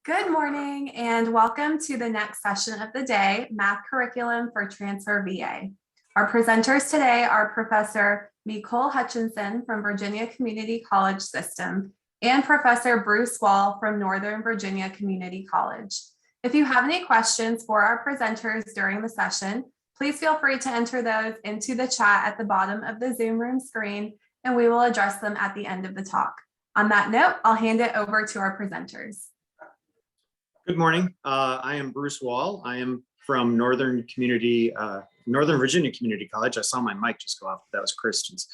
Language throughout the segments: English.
Good morning and welcome to the next session of the day, Math Curriculum for TransferVA. Our presenters today are Professor Nicole Hutchinson from Virginia Community College System and Professor Bruce Wahl from Northern Virginia Community College. If you have any questions for our presenters during the session, please feel free to enter those into the chat at the bottom of the Zoom room screen, and we will address them at the end of the talk. On that note, I'll hand it over to our presenters. Good morning. I am Bruce Wahl. I am from Northern Virginia Community College. I saw my mic just go off. That was Christian's.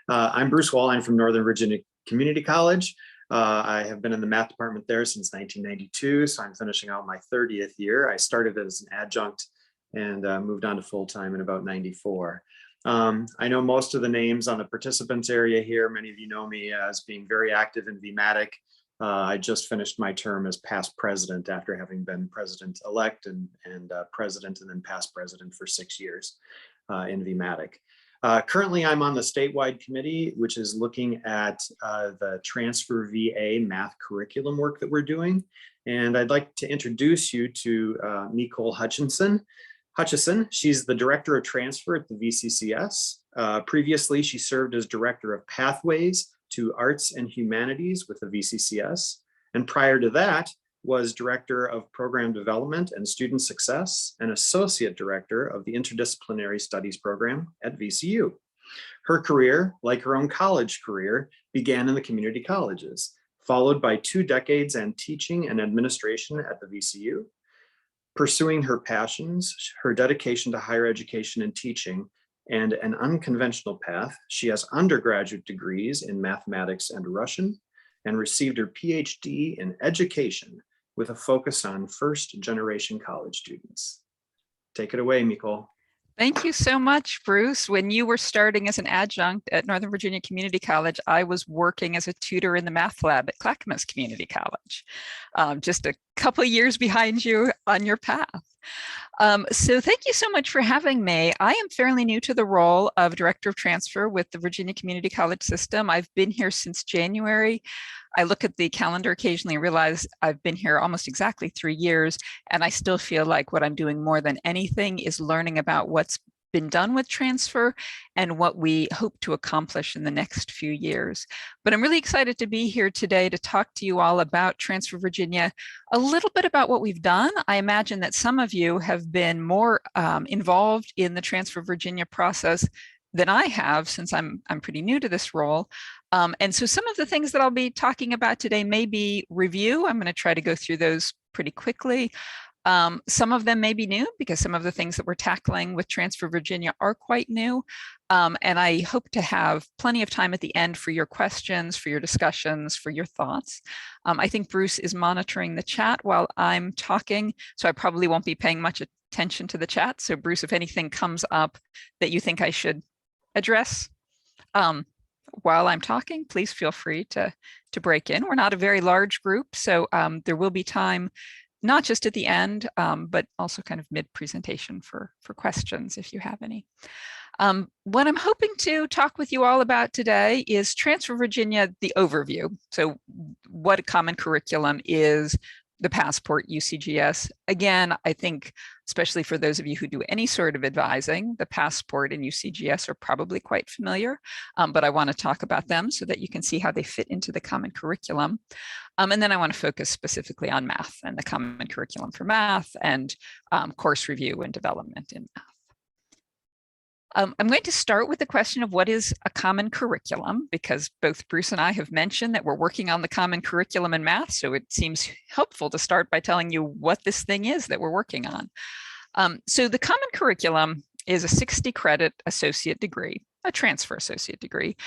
I'm Bruce Wahl. I'm from Northern Virginia Community College. I have been in the math department there since 1992, so I'm finishing out my 30th year. I started as an adjunct and moved on to full-time in about 94. I know most of the names on the participants area here. Many of you know me as being very active in VMATYC. I just finished my term as past president after having been president-elect and president and then past president for 6 years in VMATYC. Currently, I'm on the statewide committee, which is looking at the TransferVA math curriculum work that we're doing. And I'd like to introduce you to Nicole Hutchison. She's the director of transfer at the VCCS. Previously, she served as director of pathways to arts and humanities with the VCCS. And prior to that was director of program development and student success and associate director of the interdisciplinary studies program at VCU. Her career, like her own college career, began in the community colleges, followed by 2 decades in teaching and administration at the VCU. Pursuing her passions, her dedication to higher education and teaching, and an unconventional path, she has undergraduate degrees in mathematics and Russian and received her PhD in education with a focus on first-generation college students. Take it away, Micol. Thank you so much, Bruce. When you were starting as an adjunct at Northern Virginia Community College, I was working as a tutor in the math lab at Clackamas Community College, just a couple of years behind you on your path. So thank you so much for having me. I am fairly new to the role of Director of Transfer with the Virginia Community College System. I've been here since January. I look at the calendar occasionally and realize I've been here almost exactly 3 years, and I still feel like what I'm doing more than anything is learning about what's been done with transfer and what we hope to accomplish in the next few years. But I'm really excited to be here today to talk to you all about Transfer Virginia, a little bit about what we've done. I imagine that some of you have been more involved in the Transfer Virginia process than I have, since I'm pretty new to this role. And so some of the things that I'll be talking about today may be review. I'm going to try to go through those pretty quickly. Some of them may be new because some of the things that we're tackling with Transfer Virginia are quite new. And I hope to have plenty of time at the end for your questions, for your discussions, for your thoughts. I think Bruce is monitoring the chat while I'm talking, so I probably won't be paying much attention to the chat. So Bruce, if anything comes up that you think I should address while I'm talking, please feel free to break in. We're not a very large group, so there will be time not just at the end, but also kind of mid-presentation for questions if you have any. What I'm hoping to talk with you all about today is Transfer Virginia, the overview. So what a common curriculum is, the passport, UCGS. Again, I think, especially for those of you who do any sort of advising, the passport and UCGS are probably quite familiar, but I want to talk about them so that you can see how they fit into the common curriculum. And then I want to focus specifically on math and the common curriculum for math and course review and development in math. I'm going to start with the question of what is a common curriculum, because both Bruce and I have mentioned that we're working on the common curriculum in math, so it seems helpful to start by telling you what this thing is that we're working on. So the common curriculum is a 60-credit associate degree, a transfer associate degree,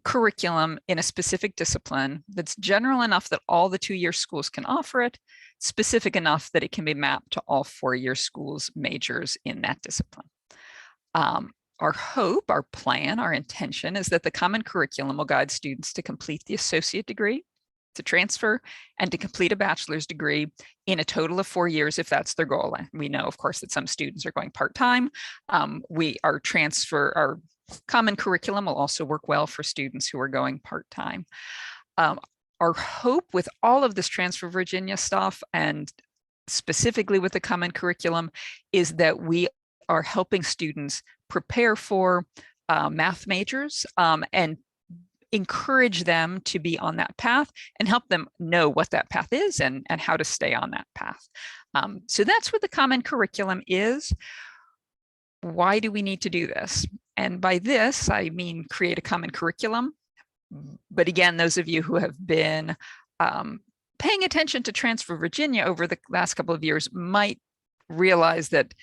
curriculum in a specific discipline that's general enough that all the 2-year schools can offer it, specific enough that it can be mapped to all 4-year schools' majors in that discipline. Our hope, our plan, our intention is that the common curriculum will guide students to complete the associate degree, to transfer, and to complete a bachelor's degree in a total of 4 years if that's their goal. And we know, of course, that some students are going part-time. Our common curriculum will also work well for students who are going part-time. our hope with all of this Transfer Virginia stuff, and specifically with the Common Curriculum, is that we are helping students prepare for math majors and encourage them to be on that path and help them know what that path is and how to stay on that path. So that's what the Common Curriculum is. Why do we need to do this? And by this, I mean create a common curriculum. But again, those of you who have been paying attention to Transfer Virginia over the last couple of years might realize that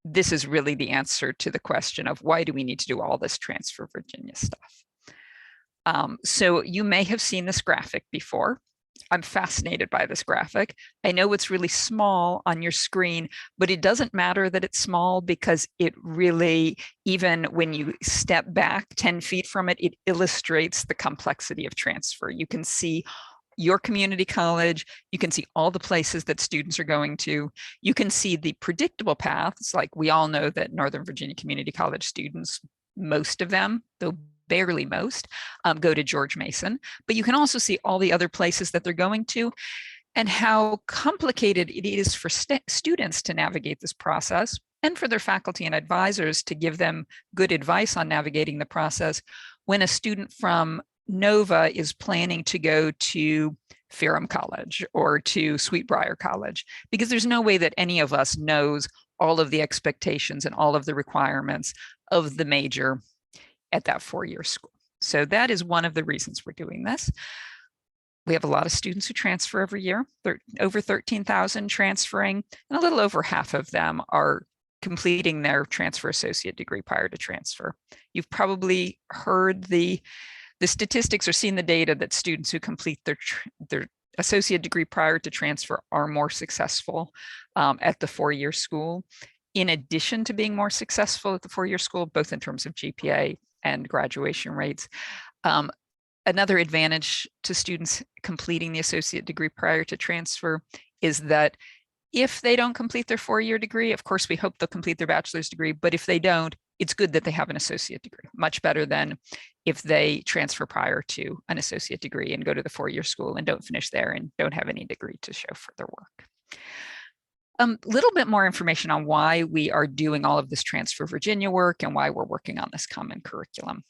this is really the answer to the question of why do we need to do all this Transfer Virginia stuff. So you may have seen this graphic before. I'm fascinated by this graphic. I know it's really small on your screen, but it doesn't matter that it's small, because it really, even when you step back 10 feet from it, it illustrates the complexity of transfer. You can see your community college, you can see all the places that students are going to, you can see the predictable paths, like we all know that Northern Virginia Community College students, most of them, though barely most, go to George Mason, but you can also see all the other places that they're going to and how complicated it is for students to navigate this process, and for their faculty and advisors to give them good advice on navigating the process when a student from Nova is planning to go to Ferrum College or to Sweetbriar College, because there's no way that any of us knows all of the expectations and all of the requirements of the major at that four-year school. So that is one of the reasons we're doing this. We have a lot of students who transfer every year, over 13,000 transferring, and a little over half of them are completing their transfer associate degree prior to transfer. You've probably heard the statistics or seen the data that students who complete their associate degree prior to transfer are more successful at the four-year school, in addition to being more successful at the four-year school, both in terms of GPA and graduation rates. Another advantage to students completing the associate degree prior to transfer is that if they don't complete their four-year degree, of course, we hope they'll complete their bachelor's degree, but if they don't, it's good that they have an associate degree, much better than if they transfer prior to an associate degree and go to the four-year school and don't finish there and don't have any degree to show for their work. A little bit more information on why we are doing all of this Transfer Virginia work and why we're working on this common curriculum.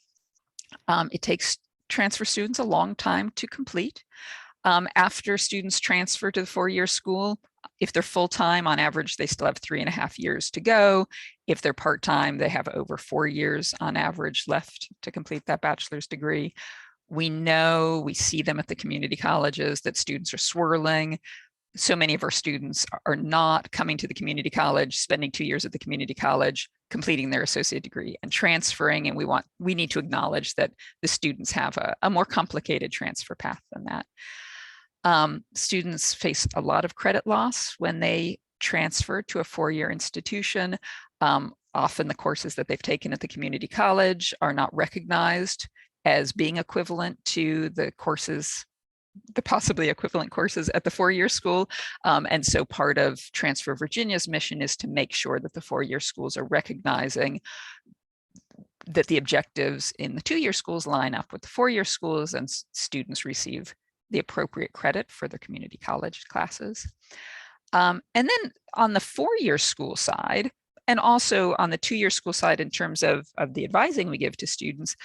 It takes transfer students a long time to complete. After students transfer to the four-year school, if they're full-time, on average, they still have 3.5 years to go. If they're part-time, they have over 4 years on average left to complete that bachelor's degree. We know, we see them at the community colleges, that students are swirling. So many of our students are not coming to the community college, spending 2 years at the community college, completing their associate degree and transferring. And we need to acknowledge that the students have a more complicated transfer path than that. Students face a lot of credit loss when they transfer to a four-year institution. Often the courses that they've taken at the community college are not recognized as being equivalent to the courses, the possibly equivalent courses at the four-year school. And so part of Transfer Virginia's mission is to make sure that the four-year schools are recognizing that the objectives in the two-year schools line up with the four-year schools, and students receive the appropriate credit for their community college classes. And then on the four-year school side, and also on the two-year school side in terms of the advising we give to students,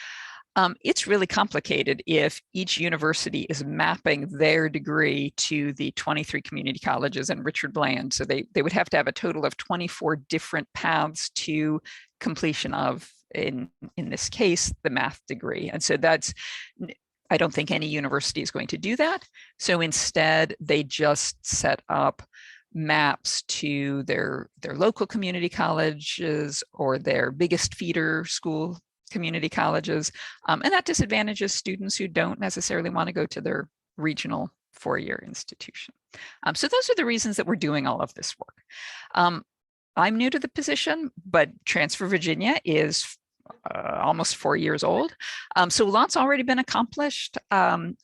it's really complicated if each university is mapping their degree to the 23 community colleges and Richard Bland. So they would have to have a total of 24 different paths to completion of, in this case, the math degree. And so I don't think any university is going to do that. So instead, they just set up maps to their local community colleges or their biggest feeder school community colleges. And that disadvantages students who don't necessarily want to go to their regional four-year institution. So those are the reasons that we're doing all of this work. I'm new to the position, but Transfer Virginia is almost 4 years old. So lots already been accomplished.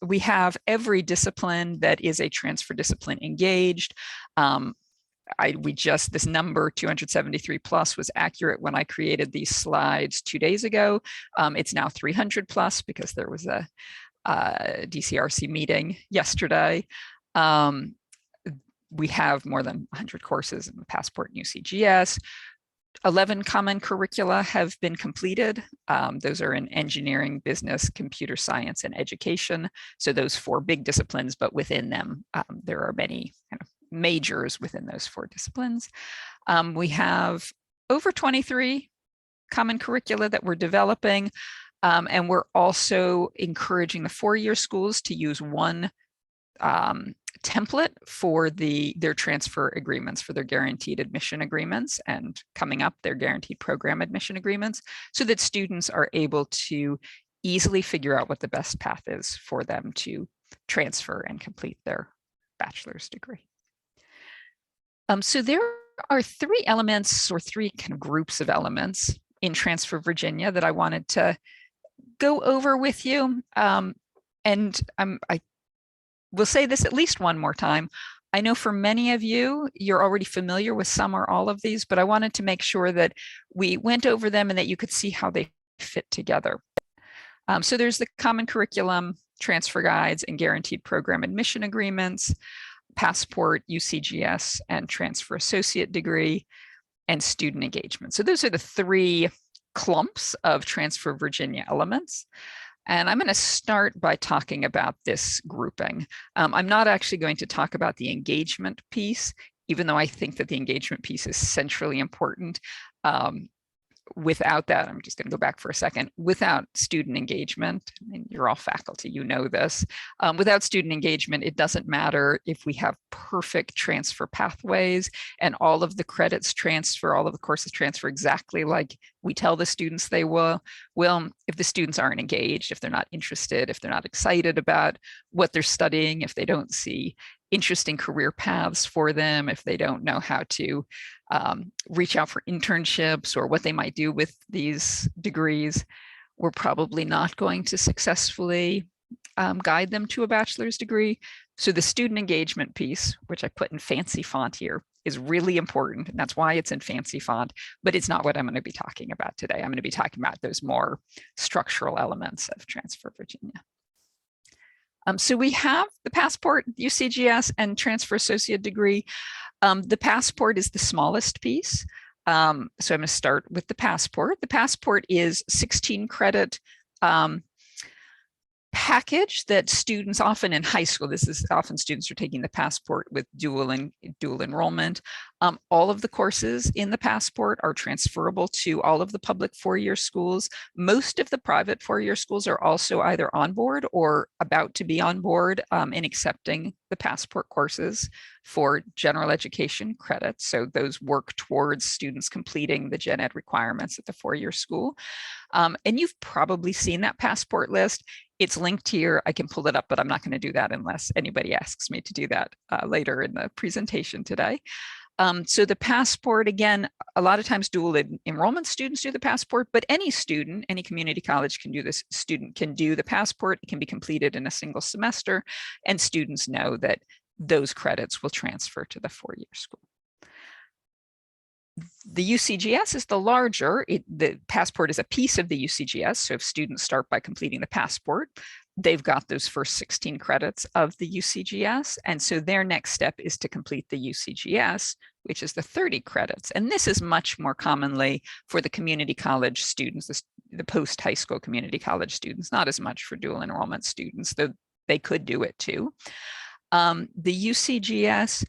We have every discipline that is a transfer discipline engaged. This number 273 plus was accurate when I created these slides 2 days ago. It's now 300 plus because there was DCRC meeting yesterday. We have more than 100 courses in the Passport and UCGS. 11 common curricula have been completed. Those are in engineering, business, computer science, and education. So those 4 big disciplines, but within them, there are many kind of majors within those 4 disciplines. We have over 23 common curricula that we're developing. And we're also encouraging the 4-year schools to use one template for their transfer agreements, for their guaranteed admission agreements, and coming up, their guaranteed program admission agreements, so that students are able to easily figure out what the best path is for them to transfer and complete their bachelor's degree. So there are 3 elements, or 3 kind of groups of elements in Transfer Virginia that I wanted to go over with you. And I will say this at least one more time. I know for many of you, you're already familiar with some or all of these, but I wanted to make sure that we went over them and that you could see how they fit together. So there's the common curriculum, transfer guides, and guaranteed program admission agreements, passport, UCGS, and transfer associate degree, and student engagement. So those are the 3 clumps of Transfer Virginia elements. And I'm going to start by talking about this grouping. I'm not actually going to talk about the engagement piece, even though I think that the engagement piece is centrally important. Without that, I'm just going to go back for a second, without student engagement, and you're all faculty, you know this, without student engagement, it doesn't matter if we have perfect transfer pathways and all of the credits transfer, all of the courses transfer exactly like we tell the students they will, if the students aren't engaged, if they're not interested, if they're not excited about what they're studying, if they don't see interesting career paths for them, if they don't know how to reach out for internships or what they might do with these degrees, we're probably not going to successfully guide them to a bachelor's degree. So the student engagement piece, which I put in fancy font here, is really important. And that's why it's in fancy font, but it's not what I'm going to be talking about today. I'm going to be talking about those more structural elements of Transfer Virginia. So we have the passport, UCGS, and transfer associate degree. The passport is the smallest piece. So I'm going to start with the passport. The passport is 16 credit package that students often in high school, this is often students are taking the passport with dual enrollment. All of the courses in the passport are transferable to all of the public 4-year schools. Most of the private 4-year schools are also either on board or about to be on board in accepting the passport courses for general education credits. So those work towards students completing the gen ed requirements at the 4-year school. And you've probably seen that passport list. It's linked here. I can pull it up, but I'm not going to do that unless anybody asks me to do that later in the presentation today. So the passport, again, a lot of times dual enrollment students do the passport, but any student, any community college can do this. Student can do the passport. It can be completed in a single semester, and students know that those credits will transfer to the 4-year school. The UCGS is the larger. The passport is a piece of the UCGS. So if students start by completing the passport, they've got those first 16 credits of the UCGS. And so their next step is to complete the UCGS, which is the 30 credits. And this is much more commonly for the community college students, the post-high school community college students, not as much for dual enrollment students, though they could do it too. The UCGS,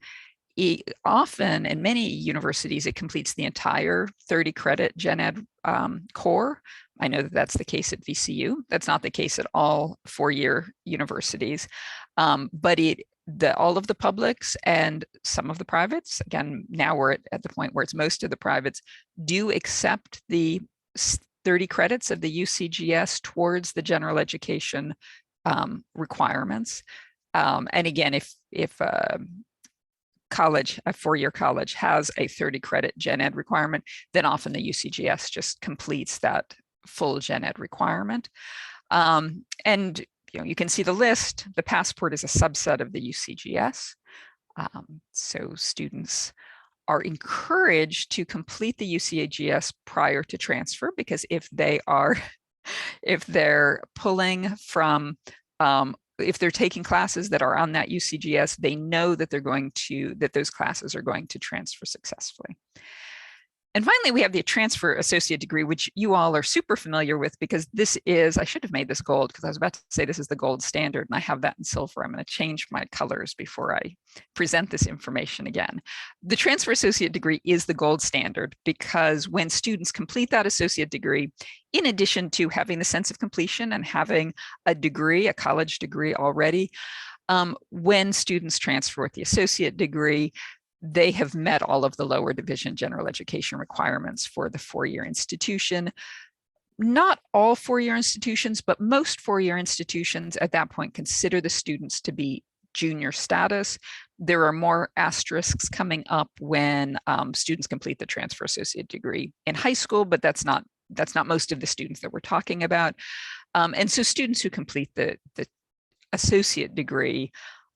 often in many universities, it completes the entire 30 credit gen ed core. I know that that's the case at VCU. That's not the case at all 4-year universities, but all of the publics and some of the privates, again, now we're at the point where it's most of the privates, do accept the 30 credits of the UCGS towards the general education requirements. And again, if college, a 4-year college has a 30 credit gen ed requirement, then often the UCGS just completes that full gen ed requirement. And you can see the list. The passport is a subset of the UCGS. So students are encouraged to complete the UCGS prior to transfer, because if they're pulling from if they're taking classes that are on that UCGS, they know that that those classes are going to transfer successfully. And finally, we have the transfer associate degree, which you all are super familiar with because this is, I should have made this gold because I was about to say this is the gold standard and I have that in silver. I'm going to change my colors before I present this information again. The transfer associate degree is the gold standard because when students complete that associate degree, in addition to having the sense of completion and having a degree, a college degree already, when students transfer with the associate degree, they have met all of the lower division general education requirements for the four-year institution. Not all four-year institutions, but most four-year institutions at that point consider the students to be junior status. There are more asterisks coming up when students complete the transfer associate degree in high school, but that's not most of the students that we're talking about. And so students who complete the associate degree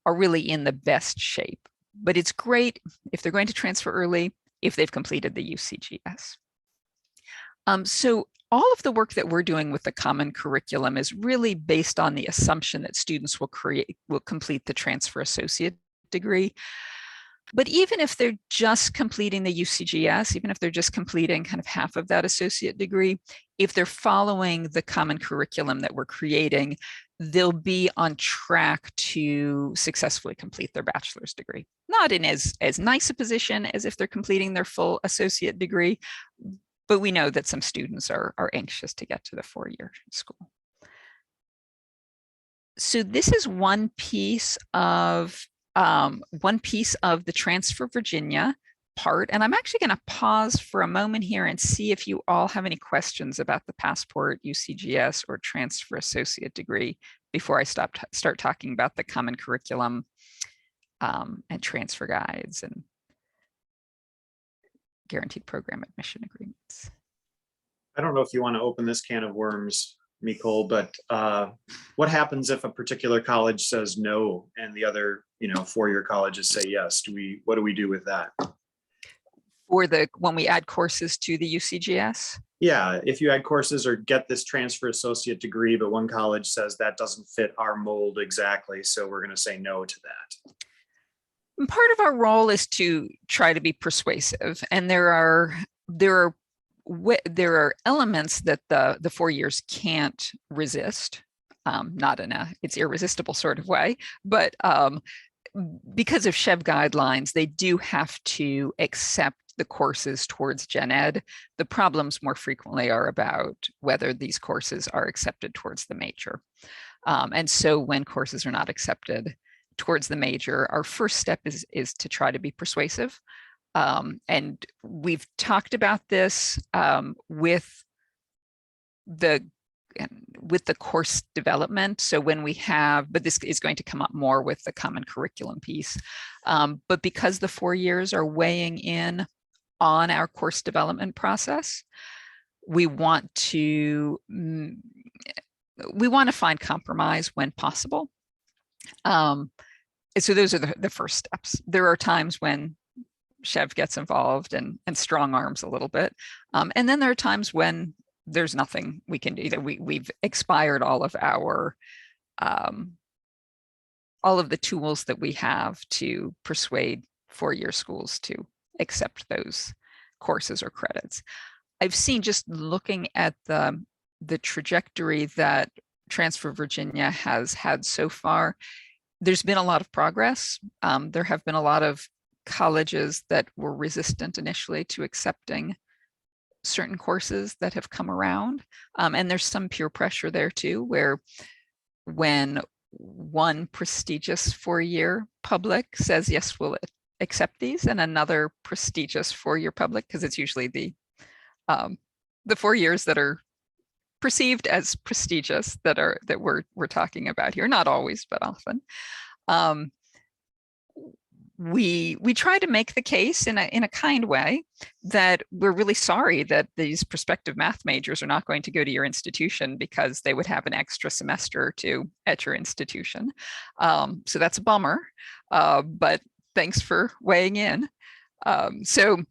are really in the best shape. But it's great if they're going to transfer early, if they've completed the UCGS. So all of the work that we're doing with the Common Curriculum is really based on the assumption that students will complete the transfer associate degree. But even if they're just completing the UCGS, even if they're just completing kind of half of that associate degree, if they're following the Common Curriculum that we're creating, they'll be on track to successfully complete their bachelor's degree. Not in as nice a position as if they're completing their full associate degree, but we know that some students are anxious to get to the four-year school. So this is one piece of the Transfer Virginia part, and I'm actually going to pause for a moment here and see if you all have any questions about the Passport, UCGS, or Transfer Associate degree before I start talking about the Common Curriculum and transfer guides and guaranteed program admission agreements. I don't know if you want to open this can of worms, Nicole, but what happens if a particular college says no and the other, four-year colleges say yes? What do we do with that? Or when we add courses to the UCGS? Yeah, if you add courses or get this transfer associate degree, but one college says that doesn't fit our mold exactly, so we're going to say no to that. And part of our role is to try to be persuasive, and there are elements that the 4 years can't resist, not in it's irresistible sort of way, but because of SHEV guidelines, they do have to accept the courses towards Gen Ed. The problems more frequently are about whether these courses are accepted towards the major. And so when courses are not accepted towards the major, our first step is to try to be persuasive. And we've talked about this with the course development. So when we have, but this is going to come up more with the Common Curriculum piece, but because the 4 years are weighing in on our course development process, we want to find compromise when possible. So those are the first steps. There are times when SHEV gets involved and strong arms a little bit. And then there are times when there's nothing we can do, that we've expired all of the tools that we have to persuade four-year schools to accept those courses or credits. I've seen, just looking at the trajectory that Transfer Virginia has had so far, there's been a lot of progress. There have been a lot of colleges that were resistant initially to accepting certain courses that have come around. And there's some peer pressure there too, where when one prestigious four-year public says, yes, we'll accept these, and another prestigious four-year public, because it's usually the 4 years that are perceived as prestigious that we're talking about here. Not always, but often. We try to make the case in a kind way that we're really sorry that these prospective math majors are not going to go to your institution because they would have an extra semester or two at your institution. So that's a bummer, but thanks for weighing in. So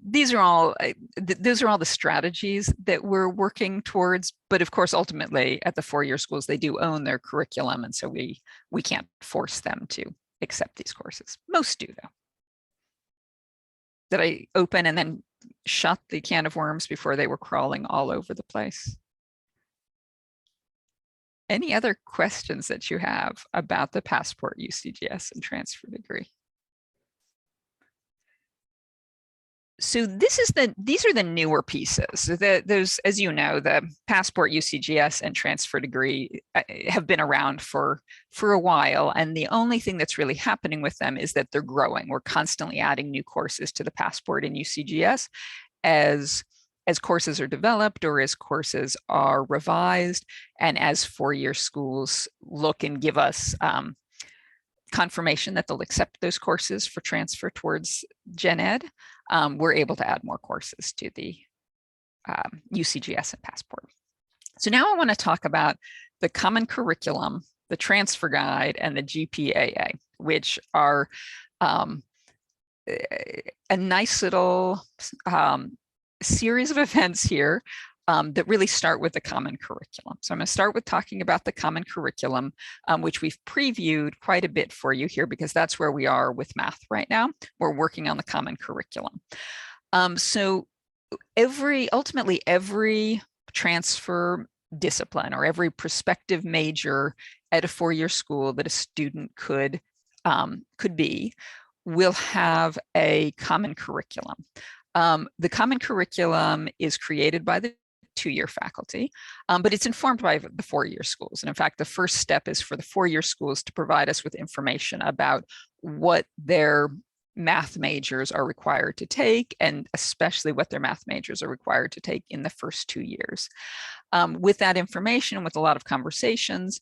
these are all those are all the strategies that we're working towards. But of course, ultimately, at the four-year schools, they do own their curriculum, and so we can't force them to accept these courses. Most do, though. Did I open and then shut the can of worms before they were crawling all over the place? Any other questions that you have about the Passport UCGS and transfer degree? So these are the newer pieces. Those, as you know, the Passport UCGS and transfer degree have been around for a while, and the only thing that's really happening with them is that they're growing. We're constantly adding new courses to the Passport and UCGS as courses are developed or as courses are revised, and as four-year schools look and give us confirmation that they'll accept those courses for transfer towards Gen Ed, we're able to add more courses to the UCGS and Passport. So now I want to talk about the Common Curriculum, the Transfer Guide, and the GPAA, which are a nice little series of events here that really start with the Common Curriculum. So I'm going to start with talking about the Common Curriculum, which we've previewed quite a bit for you here because that's where we are with math right now. We're working on the Common Curriculum. So ultimately every transfer discipline or every prospective major at a four-year school that a student could be will have a Common Curriculum. The Common Curriculum is created by the two-year faculty, but it's informed by the four-year schools. And in fact, the first step is for the four-year schools to provide us with information about what their math majors are required to take, and especially what their math majors are required to take in the first 2 years. With that information, with a lot of conversations,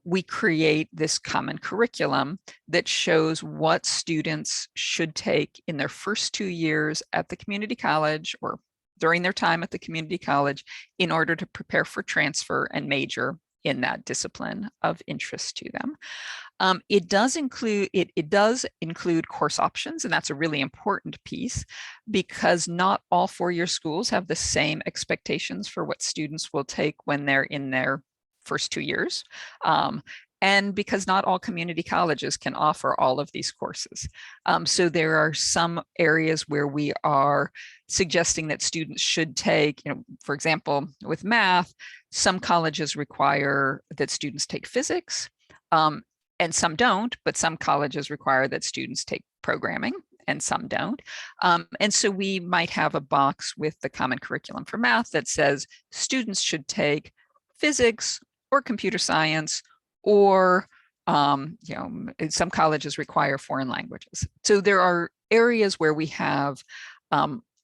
we create this Common Curriculum that shows what students should take in their first 2 years at the community college or during their time at the community college in order to prepare for transfer and major in that discipline of interest to them. It does include course options, and that's a really important piece because not all four-year schools have the same expectations for what students will take when they're in their first 2 years. And because not all community colleges can offer all of these courses. So there are some areas where we are suggesting that students should take, for example, with math, some colleges require that students take physics, and some don't, but some colleges require that students take programming and some don't. And so we might have a box with the Common Curriculum for math that says students should take physics or computer science, or some colleges require foreign languages. So there are areas where we have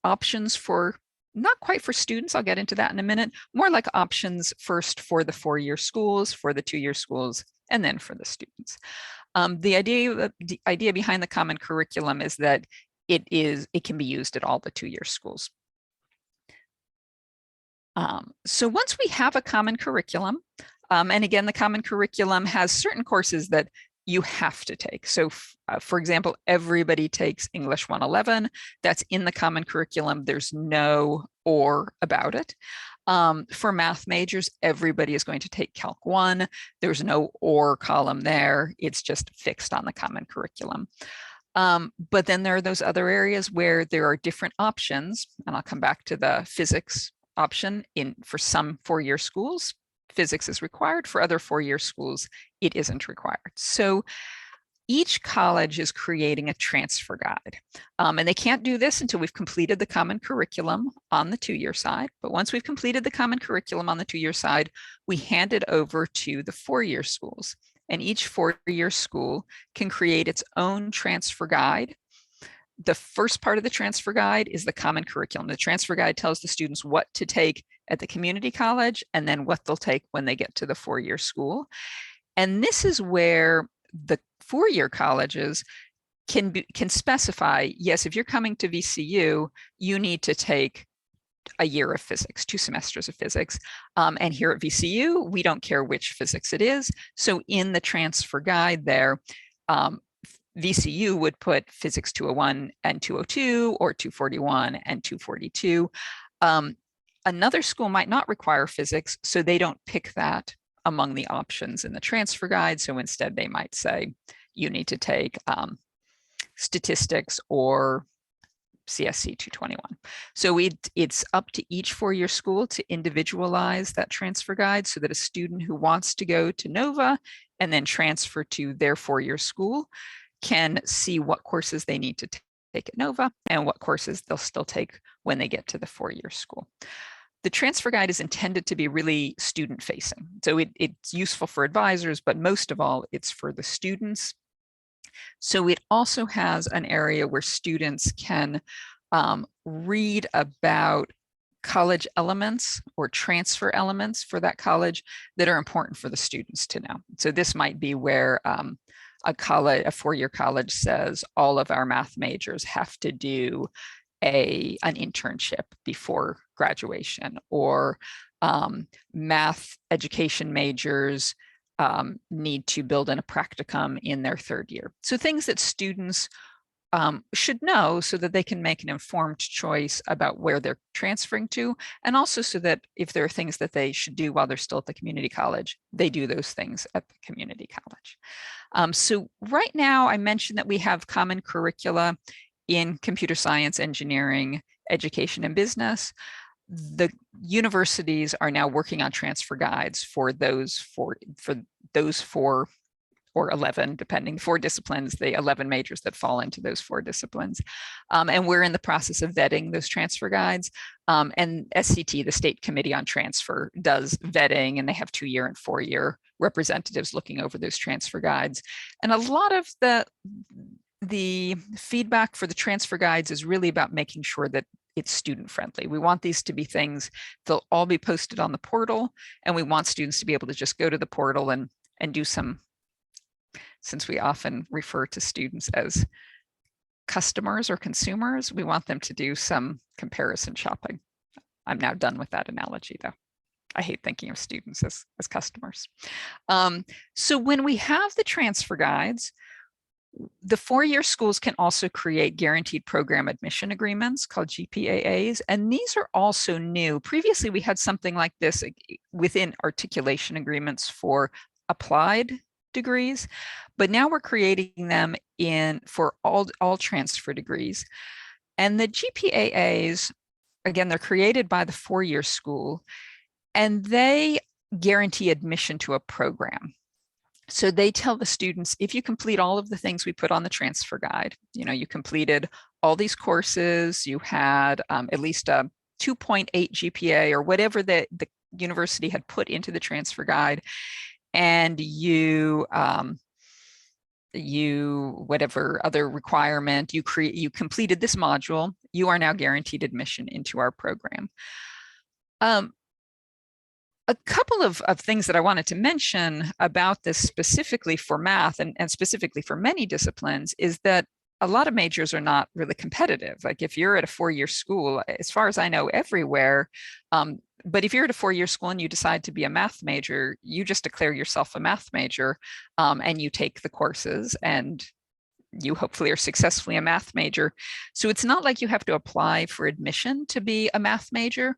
options for, not quite for students, I'll get into that in a minute, more like options first for the four-year schools, for the two-year schools, and then for the students. The idea behind the Common Curriculum is that it can be used at all the two-year schools. So once we have a Common Curriculum, and again, the Common Curriculum has certain courses that you have to take. So for example, everybody takes English 111. That's in the Common Curriculum. There's no or about it. For math majors, everybody is going to take Calc 1. There's no or column there. It's just fixed on the Common Curriculum. But then there are those other areas where there are different options, and I'll come back to the physics option for some four-year schools. Physics is required. For other four-year schools, it isn't required. So each college is creating a transfer guide. And they can't do this until we've completed the Common Curriculum on the two-year side. But once we've completed the Common Curriculum on the two-year side, we hand it over to the four-year schools. And each four-year school can create its own transfer guide. The first part of the transfer guide is the Common Curriculum. The transfer guide tells the students what to take at the community college and then what they'll take when they get to the four-year school. And this is where the four-year colleges can specify, yes, if you're coming to VCU, you need to take a year of physics, 2 semesters of physics. And here at VCU, we don't care which physics it is. So in the transfer guide there, VCU would put physics 201 and 202 or 241 and 242. Another school might not require physics, so they don't pick that among the options in the transfer guide. So instead they might say, you need to take statistics or CSC 221. So it's up to each four-year school to individualize that transfer guide so that a student who wants to go to NOVA and then transfer to their four-year school can see what courses they need to take at NOVA and what courses they'll still take when they get to the four-year school. The transfer guide is intended to be really student facing. So it's useful for advisors, but most of all, it's for the students. So it also has an area where students can read about college elements or transfer elements for that college that are important for the students to know. So this might be where a four-year college says all of our math majors have to do an internship before graduation, or math education majors need to build in a practicum in their third year. So things that students should know so that they can make an informed choice about where they're transferring to, and also so that if there are things that they should do while they're still at the community college, they do those things at the community college. So right now I mentioned that we have common curricula in computer science, engineering, education, and business. The universities are now working on transfer guides for those four or 11, depending, 4 disciplines, the 11 majors that fall into those 4 disciplines. And we're in the process of vetting those transfer guides. And SCT, the State Committee on Transfer, does vetting, and they have 2-year and 4-year representatives looking over those transfer guides. And a lot of the feedback for the transfer guides is really about making sure that it's student friendly. We want these to be things, they'll all be posted on the portal, and we want students to be able to just go to the portal and do some, since we often refer to students as customers or consumers, we want them to do some comparison shopping. I'm now done with that analogy though. I hate thinking of students as customers. So when we have the transfer guides, the 4-year schools can also create guaranteed program admission agreements called GPAAs, and these are also new. Previously, we had something like this within articulation agreements for applied degrees, but now we're creating them for all transfer degrees. And the GPAAs, again, they're created by the 4-year school, and they guarantee admission to a program. So they tell the students, if you complete all of the things we put on the transfer guide, you completed all these courses, you had at least a 2.8 GPA or whatever the university had put into the transfer guide, and you whatever other requirement you completed this module, you are now guaranteed admission into our program. A couple of things that I wanted to mention about this specifically for math and specifically for many disciplines is that a lot of majors are not really competitive. Like if you're at a 4-year school, as far as I know, everywhere, but if you're at a 4-year school and you decide to be a math major, you just declare yourself a math major and you take the courses and you hopefully are successfully a math major. So it's not like you have to apply for admission to be a math major.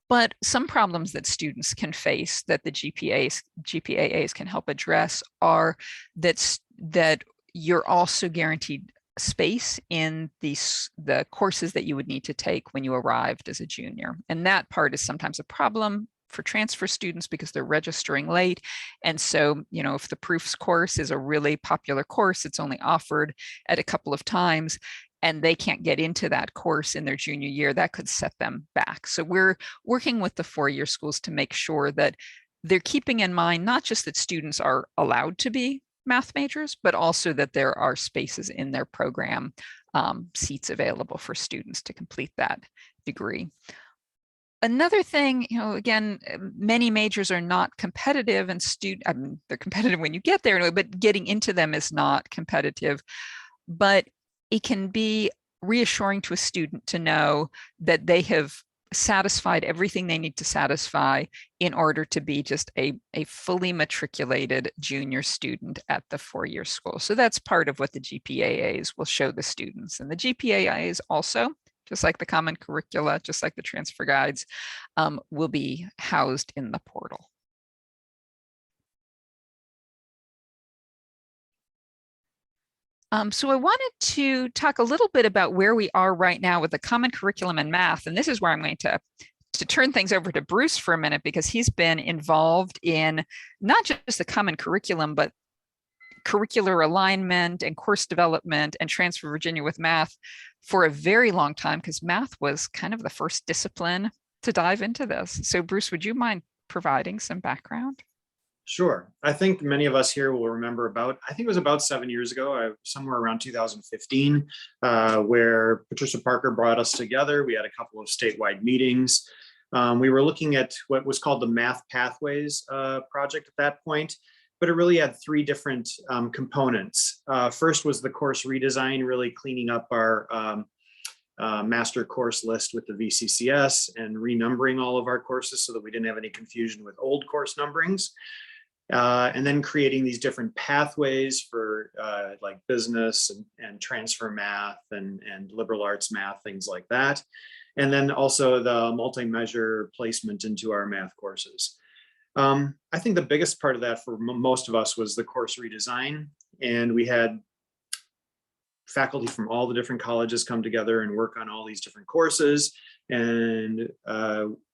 But some problems that students can face that the GPAAs can help address are that you're also guaranteed space in the courses that you would need to take when you arrived as a junior. And that part is sometimes a problem for transfer students because they're registering late. And so, if the proofs course is a really popular course, it's only offered at a couple of times, and they can't get into that course in their junior year, that could set them back. So we're working with the 4-year schools to make sure that they're keeping in mind not just that students are allowed to be math majors, but also that there are spaces in their program, seats available for students to complete that degree. Another thing, again, many majors are not competitive, and they're competitive when you get there, but getting into them is not competitive. But it can be reassuring to a student to know that they have satisfied everything they need to satisfy in order to be just a fully matriculated junior student at the four-year school. So that's part of what the GPAAs will show the students. And the GPAAs also, just like the common curricula, just like the transfer guides, will be housed in the portal. So I wanted to talk a little bit about where we are right now with the common curriculum and math. And this is where I'm going to turn things over to Bruce for a minute, because he's been involved in not just the common curriculum, but curricular alignment and course development and Transfer Virginia with math for a very long time, because math was kind of the first discipline to dive into this. So Bruce, would you mind providing some background? Sure. I think many of us here will remember I think it was about 7 years ago, somewhere around 2015, where Patricia Parker brought us together. We had a couple of statewide meetings. We were looking at what was called the Math Pathways project at that point, but it really had three different components. First was the course redesign, really cleaning up our master course list with the VCCS and renumbering all of our courses so that we didn't have any confusion with old course numberings. And then creating these different pathways for like business and transfer math and liberal arts math, things like that. And then also the multi-measure placement into our math courses. I think the biggest part of that for most of us was the course redesign. And we had faculty from all the different colleges come together and work on all these different courses and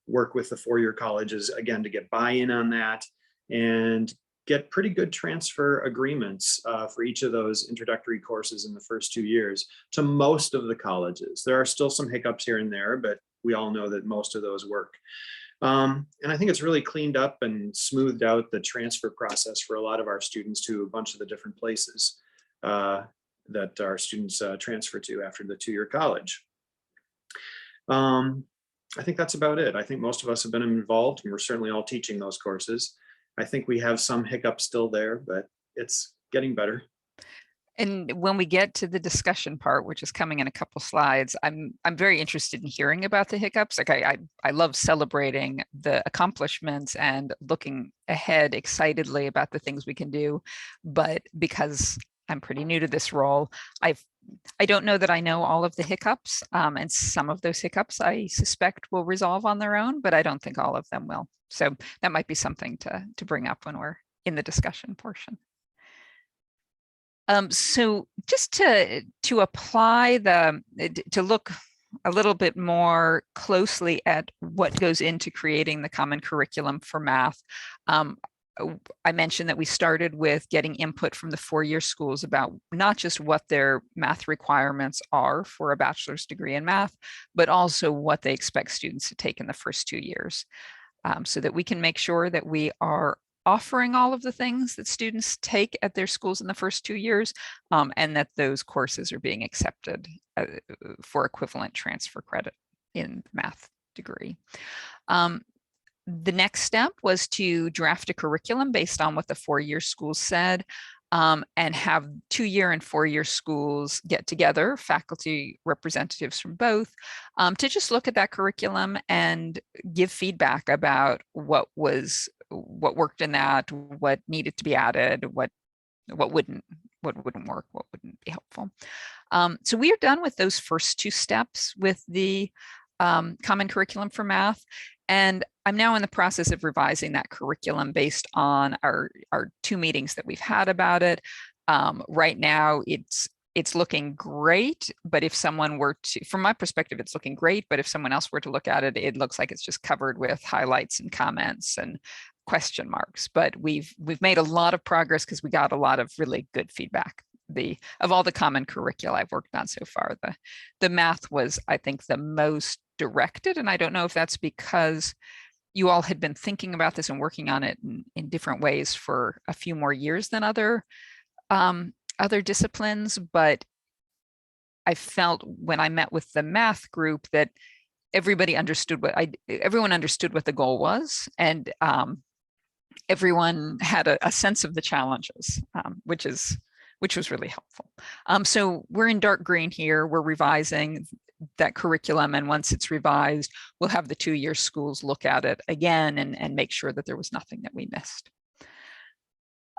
work with the four-year colleges again to get buy-in on that and get pretty good transfer agreements for each of those introductory courses in the first 2 years to most of the colleges. There are still some hiccups here and there, but we all know that most of those work. And I think it's really cleaned up and smoothed out the transfer process for a lot of our students to a bunch of the different places that our students transfer to after the 2-year college. I think that's about it. I think most of us have been involved, and we're certainly all teaching those courses. I think we have some hiccups still there, but it's getting better. And when we get to the discussion part, which is coming in a couple slides, I'm very interested in hearing about the hiccups. Like I love celebrating the accomplishments and looking ahead excitedly about the things we can do. But because I'm pretty new to this role, I don't know that I know all of the hiccups, and some of those hiccups I suspect will resolve on their own, but I don't think all of them will. So that might be something to bring up when we're in the discussion portion. So just to apply to look a little bit more closely at what goes into creating the common curriculum for math. I mentioned that we started with getting input from the four-year schools about not just what their math requirements are for a bachelor's degree in math, but also what they expect students to take in the first 2 years, so that we can make sure that we are offering all of the things that students take at their schools in the first 2 years, and that those courses are being accepted for equivalent transfer credit in the math degree. The next step was to draft a curriculum based on what the four-year schools said, and have 2-year and 4-year schools get together, faculty representatives from both, to just look at that curriculum and give feedback about what worked in that, what needed to be added, what wouldn't work, what wouldn't be helpful. So we are done with those first 2 steps with the common curriculum for math. And I'm now in the process of revising that curriculum based on our 2 meetings that we've had about it. Right now, it's looking great, but if someone were to, from my perspective, it's looking great, but if someone else were to look at it, it looks like it's just covered with highlights and comments and question marks. But we've made a lot of progress because we got a lot of really good feedback. Of all the common curricula I've worked on so far, the math was, I think, the most directed. And I don't know if that's because you all had been thinking about this and working on it in different ways for a few more years than other disciplines, but I felt when I met with the math group that everyone understood what the goal was, and everyone had a sense of the challenges, which is which was really helpful. So we're in dark green here. We're revising that curriculum, and once it's revised, we'll have the 2-year schools look at it again and make sure that there was nothing that we missed.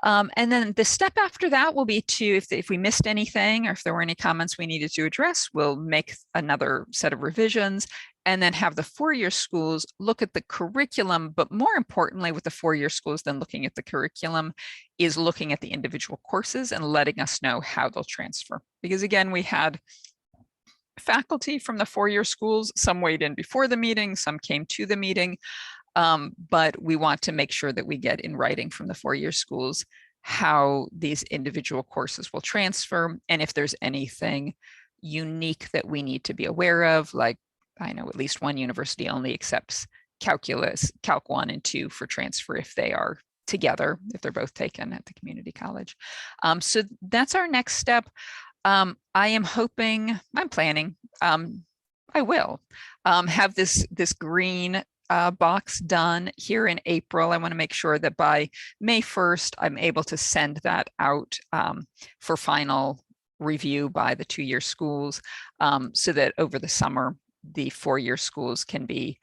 And then the step after that will be to, if we missed anything or if there were any comments we needed to address, we'll make another set of revisions and then have the 4-year schools look at the curriculum. But more importantly, with the 4-year schools than looking at the curriculum is looking at the individual courses and letting us know how they'll transfer. Because again, we had faculty from the 4-year schools, some weighed in before the meeting, some came to the meeting. But we want to make sure that we get in writing from the 4-year schools how these individual courses will transfer, and if there's anything unique that we need to be aware of. Like, I know at least one university only accepts calculus, Calc 1 and 2 for transfer if they are together, if they're both taken at the community college. So that's our next step. I am hoping, I'm planning, I will have this green box done here in April. I want to make sure that by May 1st, I'm able to send that out for final review by the 2-year schools, so that over the summer, the 4-year schools can be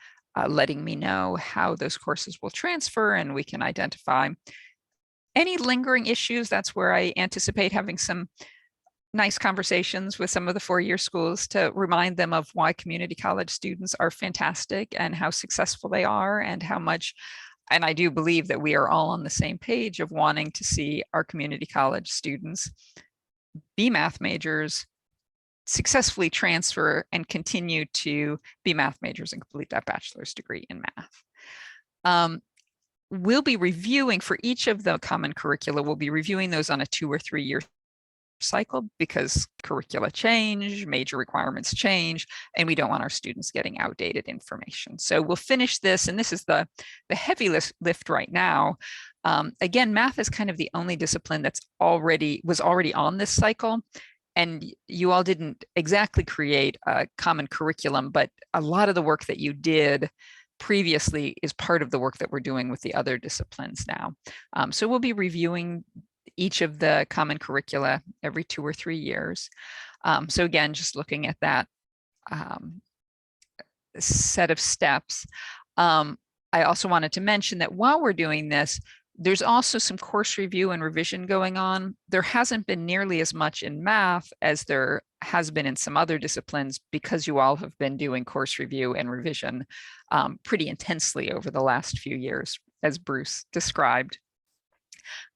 letting me know how those courses will transfer, and we can identify any lingering issues. That's where I anticipate having some nice conversations with some of the 4-year schools to remind them of why community college students are fantastic and how successful they are, and how much, and I do believe that we are all on the same page of wanting to see our community college students be math majors, successfully transfer, and continue to be math majors and complete that bachelor's degree in math. We'll be reviewing for each of the common curricula, we'll be reviewing those on a 2 or 3 year cycle, because curricula change, major requirements change, and we don't want our students getting outdated information. So we'll finish this, and this is the heavy lift right now. Again, math is kind of the only discipline that's was already on this cycle, and you all didn't exactly create a common curriculum, but a lot of the work that you did previously is part of the work that we're doing with the other disciplines now. So we'll be reviewing each of the common curricula every 2 or 3 years. So again, just looking at that set of steps. I also wanted to mention that while we're doing this, there's also some course review and revision going on. There hasn't been nearly as much in math as there has been in some other disciplines, because you all have been doing course review and revision pretty intensely over the last few years, as Bruce described.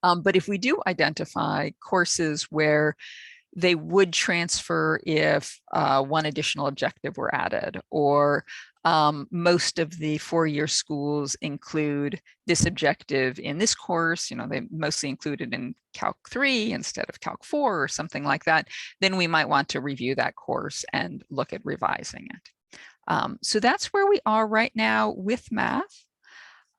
But if we do identify courses where they would transfer if one additional objective were added, or most of the 4-year schools include this objective in this course, they mostly include it in Calc 3 instead of Calc 4 or something like that, then we might want to review that course and look at revising it. So that's where we are right now with math.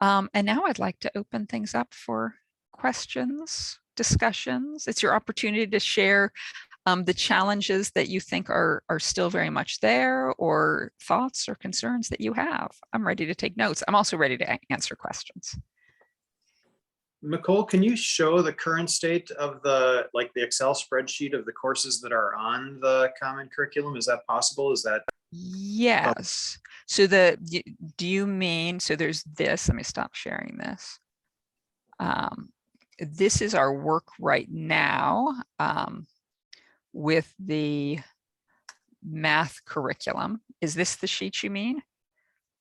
And now I'd like to open things up for questions, discussions. It's your opportunity to share the challenges that you think are still very much there, or thoughts or concerns that you have. I'm ready to take notes. I'm also ready to answer questions. Nicole, can you show the current state of the Excel spreadsheet of the courses that are on the common curriculum? Is that possible? Is that? Yes. So do you mean, so there's this, let me stop sharing this. This is our work right now with the math curriculum. Is this the sheet you mean?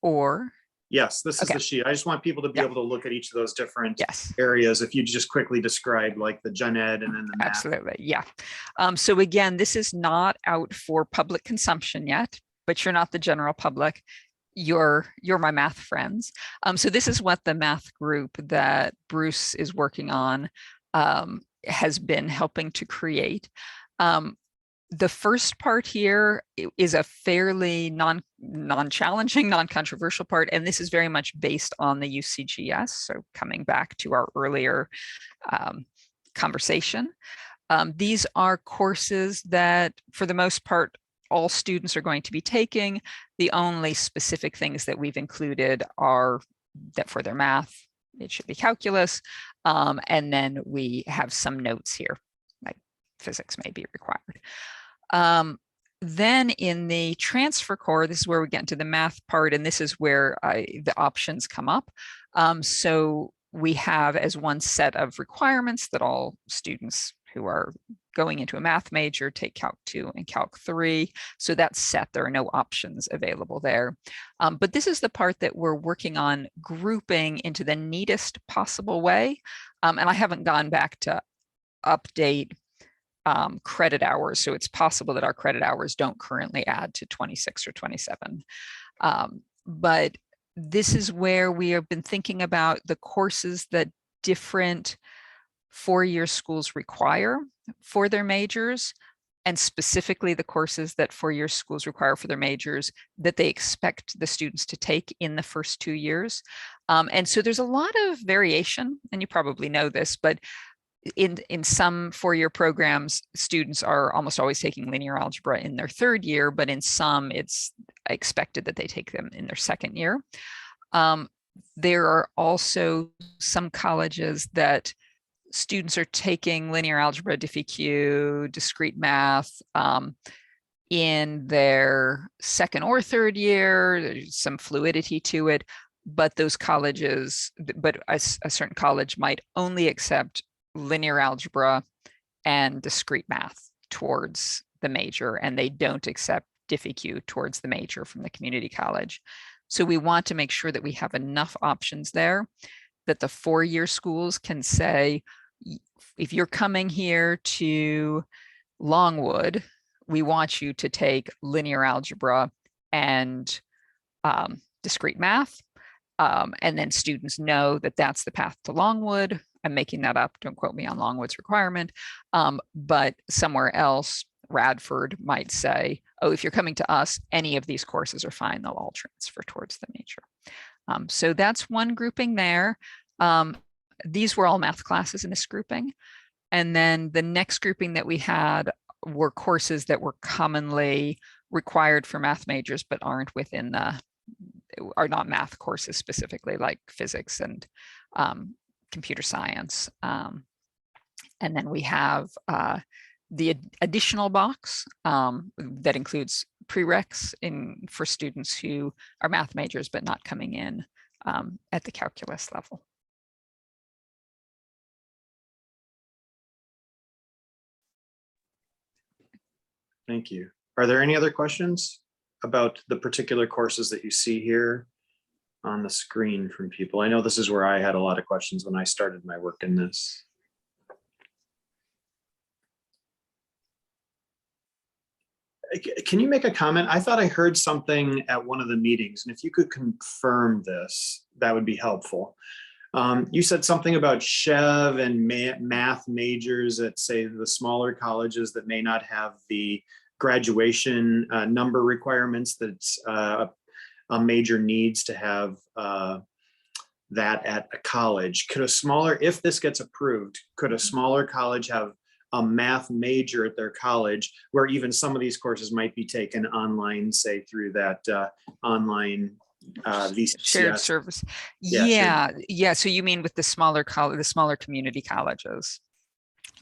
Or? Yes, this is the sheet. I just want people to be able to look at each of those different areas. If you just quickly describe like the gen ed and then the math. Absolutely, yeah. So again, this is not out for public consumption yet, but you're not the general public. You're my math friends. So this is what the math group that Bruce is working on has been helping to create. The first part here is a fairly non-challenging, non-controversial part, and this is very much based on the UCGS. So coming back to our earlier conversation, these are courses that, for the most part, all students are going to be taking. The only specific things that we've included are that for their math, it should be calculus, and then we have some notes here, like physics may be required. Then in the transfer core, this is where we get into the math part, and this is where the options come up. So we have as one set of requirements that all students who are going into a math major take Calc 2 and Calc 3. So that's set. There are no options available there. But this is the part that we're working on grouping into the neatest possible way. And I haven't gone back to update credit hours. So it's possible that our credit hours don't currently add to 26 or 27. But this is where we have been thinking about the courses that different four-year schools require for their majors, and specifically the courses that four-year schools require for their majors that they expect the students to take in the first 2 years. And so there's a lot of variation, and you probably know this, but in some four-year programs, students are almost always taking linear algebra in their third year, but in some it's expected that they take them in their second year. There are also some colleges that students are taking linear algebra, diffie-q, discrete math in their second or third year. There's some fluidity to it, but those colleges, but a certain college might only accept linear algebra and discrete math towards the major, and they don't accept diffie-q towards the major from the community college. So we want to make sure that we have enough options there that the four-year schools can say, if you're coming here to Longwood, we want you to take linear algebra and discrete math. And then students know that that's the path to Longwood. I'm making that up, don't quote me on Longwood's requirement, but somewhere else, Radford might say, oh, if you're coming to us, any of these courses are fine, they'll all transfer towards the major. So that's one grouping there. These were all math classes in this grouping. And then the next grouping that we had were courses that were commonly required for math majors, but aren't within are not math courses specifically, like physics and computer science. And then we have the additional box that includes prereqs for students who are math majors but not coming in at the calculus level. Thank you. Are there any other questions about the particular courses that you see here on the screen from people? I know this is where I had a lot of questions when I started my work in this. Can you make a comment? I thought I heard something at one of the meetings, and if you could confirm this, that would be helpful. You said something about Chev and math majors at, say, the smaller colleges that may not have the graduation number requirements that a major needs to have that at a college. Could a smaller, if this gets approved, could a smaller college have a math major at their college where even some of these courses might be taken online, say through that online VCCS? Shared service. Yeah. Yeah. So you mean with the smaller community colleges?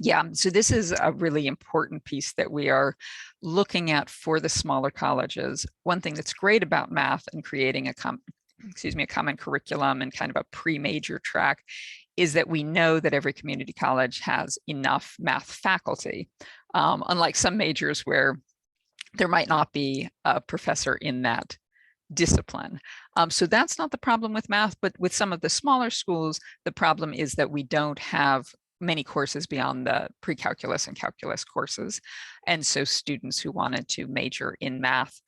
Yeah. So this is a really important piece that we are looking at for the smaller colleges. One thing that's great about math and creating a common curriculum and kind of a pre-major track is that we know that every community college has enough math faculty, unlike some majors where there might not be a professor in that discipline. So that's not the problem with math, but with some of the smaller schools, the problem is that we don't have many courses beyond the pre-calculus and calculus courses. And so students who wanted to major in math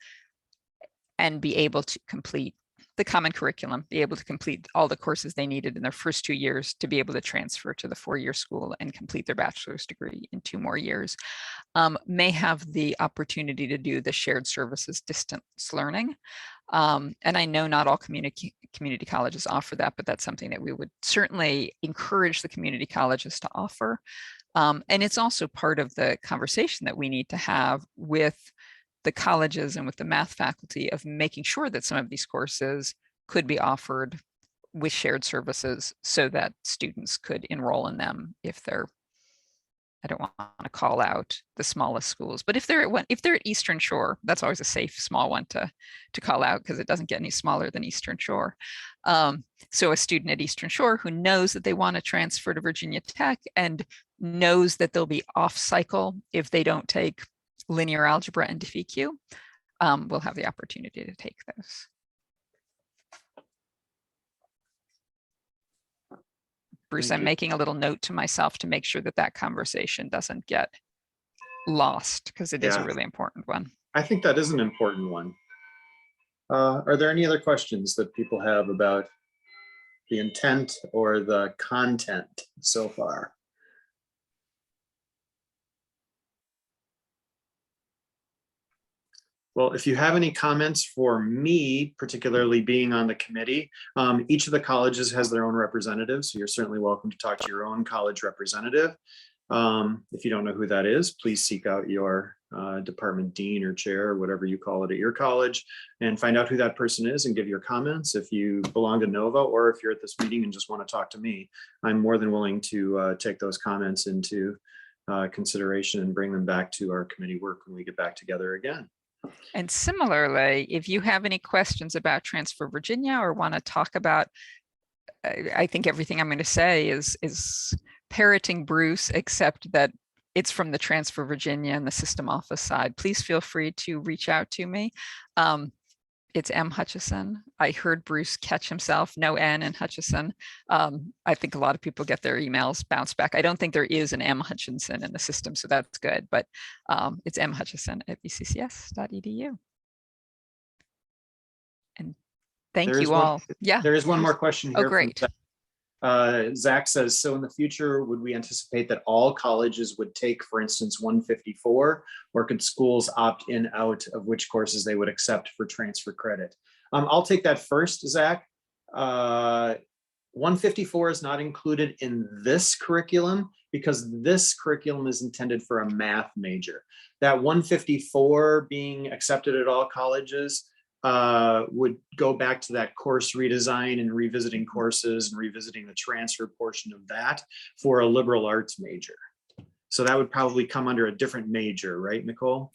and be able to complete the common curriculum, be able to complete all the courses they needed in their first 2 years to be able to transfer to the four-year school and complete their bachelor's degree in 2 more years, may have the opportunity to do the shared services distance learning. And I know not all community colleges offer that, but that's something that we would certainly encourage the community colleges to offer. And it's also part of the conversation that we need to have with the colleges and with the math faculty of making sure that some of these courses could be offered with shared services so that students could enroll in them if they're I don't want to call out the smallest schools, but if they're at Eastern Shore, that's always a safe small one to call out because it doesn't get any smaller than Eastern Shore. So a student at Eastern Shore who knows that they want to transfer to Virginia Tech and knows that they'll be off cycle if they don't take linear algebra and DFQ, will have the opportunity to take those. Bruce, I'm making a little note to myself to make sure that that conversation doesn't get lost because it is a really important one. I think that is an important one. Are there any other questions that people have about the intent or the content so far? Well, if you have any comments for me, particularly being on the committee, each of the colleges has their own representative, so you're certainly welcome to talk to your own college representative. If you don't know who that is, please seek out your department dean or chair, or whatever you call it at your college, and find out who that person is and give your comments. If you belong to NOVA, or if you're at this meeting and just want to talk to me, I'm more than willing to take those comments into consideration and bring them back to our committee work when we get back together again. And similarly, if you have any questions about Transfer Virginia or want to talk about, I think everything I'm going to say is parroting Bruce, except that it's from the Transfer Virginia and the system office side. Please feel free to reach out to me. It's M. Hutchison. I heard Bruce catch himself, no N in Hutchison. I think a lot of people get their emails bounced back. I don't think there is an M. Hutchinson in the system, so that's good, but it's M. Hutchison at vccs.edu. And thank you all. Yeah. There is one more question here. Oh, great. Zach says, so in the future, would we anticipate that all colleges would take, for instance, 154, or could schools opt in out of which courses they would accept for transfer credit? I'll take that first, Zach. 154 is not included in this curriculum because this curriculum is intended for a math major. That 154 being accepted at all colleges would go back to that course redesign and revisiting courses and revisiting the transfer portion of that for a liberal arts major. So that would probably come under a different major, right, Nicole?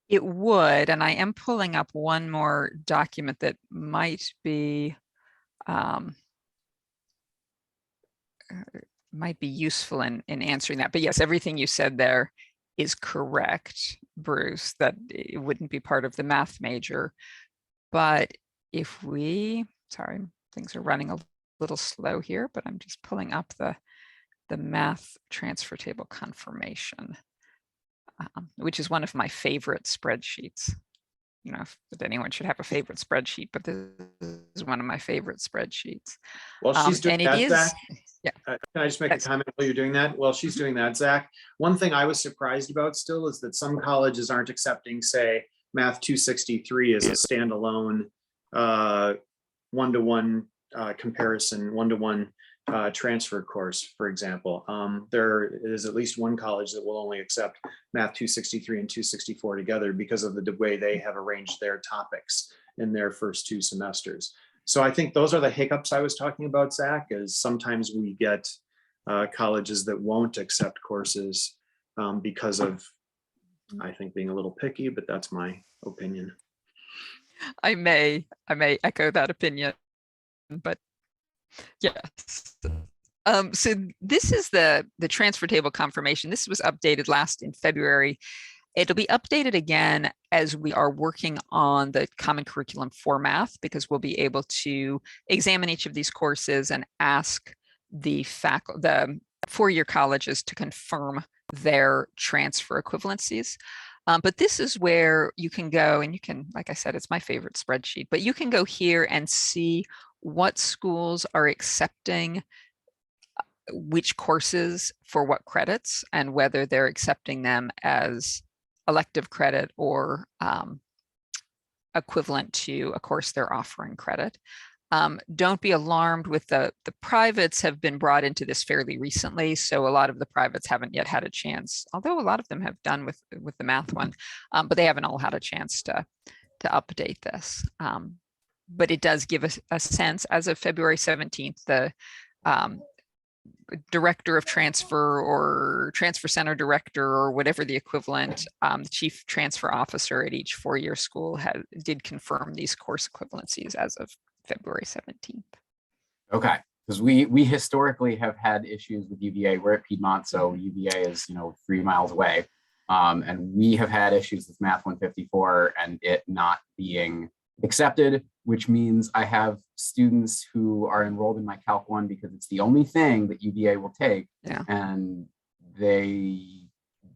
It would, and I am pulling up one more document that might be useful in answering that. But yes, everything you said there is correct, Bruce, that it wouldn't be part of the math major. But if we, sorry, things are running a little slow here, but I'm just pulling up the math transfer table confirmation, which is one of my favorite spreadsheets. You know, if anyone should have a favorite spreadsheet, but this is one of my favorite spreadsheets. Well, she's doing and that, it is, Zach. yeah. Can I just make a comment while you're doing that? Well, she's doing that, Zach. One thing I was surprised about still is that some colleges aren't accepting, say, Math 263 as a standalone one-to-one comparison, one-to-one transfer course, for example. There is at least one college that will only accept Math 263 and 264 together because of the way they have arranged their topics in their first two semesters. So I think those are the hiccups I was talking about, Zach, is sometimes we get colleges that won't accept courses because of, I think, being a little picky, but that's my opinion. I may echo that opinion, but yes. So this is the transfer table confirmation. This was updated last in February. It'll be updated again as we are working on the common curriculum for math, because we'll be able to examine each of these courses and ask the four-year colleges to confirm their transfer equivalencies. But this is where you can go and you can, like I said, it's my favorite spreadsheet, but you can go here and see what schools are accepting which courses for what credits and whether they're accepting them as elective credit or equivalent to a course they're offering credit. Don't be alarmed with the privates have been brought into this fairly recently. So a lot of the privates haven't yet had a chance, although a lot of them have done with the math one, but they haven't all had a chance to update this. But it does give us a sense as of February 17th, the director of transfer or transfer center director or whatever the equivalent, the chief transfer officer at each four-year school did confirm these course equivalencies as of February 17th. Okay, because we historically have had issues with UVA. We're at Piedmont, so UVA is 3 miles away. And we have had issues with Math 154 and it not being accepted, which means I have students who are enrolled in my Calc 1 because it's the only thing that UVA will take. Yeah. And they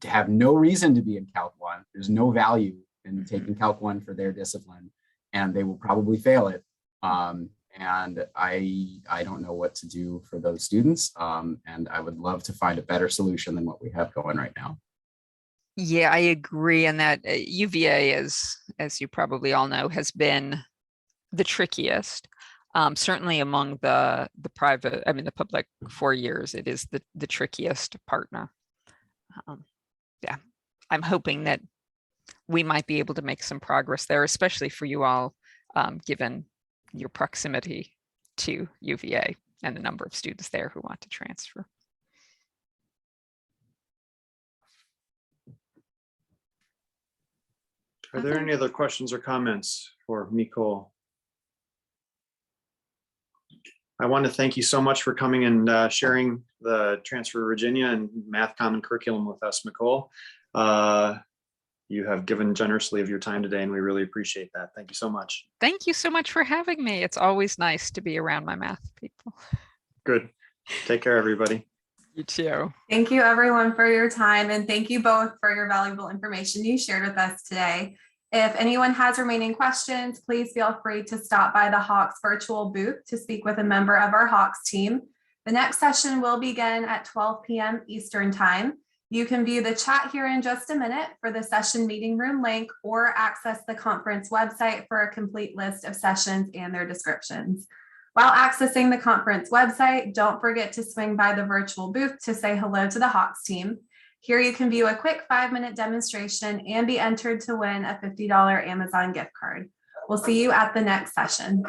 have no reason to be in Calc 1. There's no value in taking Calc 1 for their discipline, and they will probably fail it. And I don't know what to do for those students. And I would love to find a better solution than what we have going right now. Yeah, I agree. And that UVA, as you probably all know, has been the trickiest. Certainly among the public 4 years, it is the trickiest partner. Yeah, I'm hoping that we might be able to make some progress there, especially for you all, given your proximity to UVA and the number of students there who want to transfer. Are there any other questions or comments for Nicole? I want to thank you so much for coming and sharing the Transfer Virginia and Math Common Curriculum with us, Nicole. You have given generously of your time today, and we really appreciate that. Thank you so much. Thank you so much for having me. It's always nice to be around my math people. Good. Take care, everybody. You too. Thank you everyone for your time, and thank you both for your valuable information you shared with us today. If anyone has remaining questions, please feel free to stop by the Hawks virtual booth to speak with a member of our Hawks team. The next session will begin at 12 p.m. Eastern Time. You can view the chat here in just a minute for the session meeting room link, or access the conference website for a complete list of sessions and their descriptions. While accessing the conference website, don't forget to swing by the virtual booth to say hello to the Hawks team. Here you can view a quick 5-minute demonstration and be entered to win a $50 Amazon gift card. We'll see you at the next session.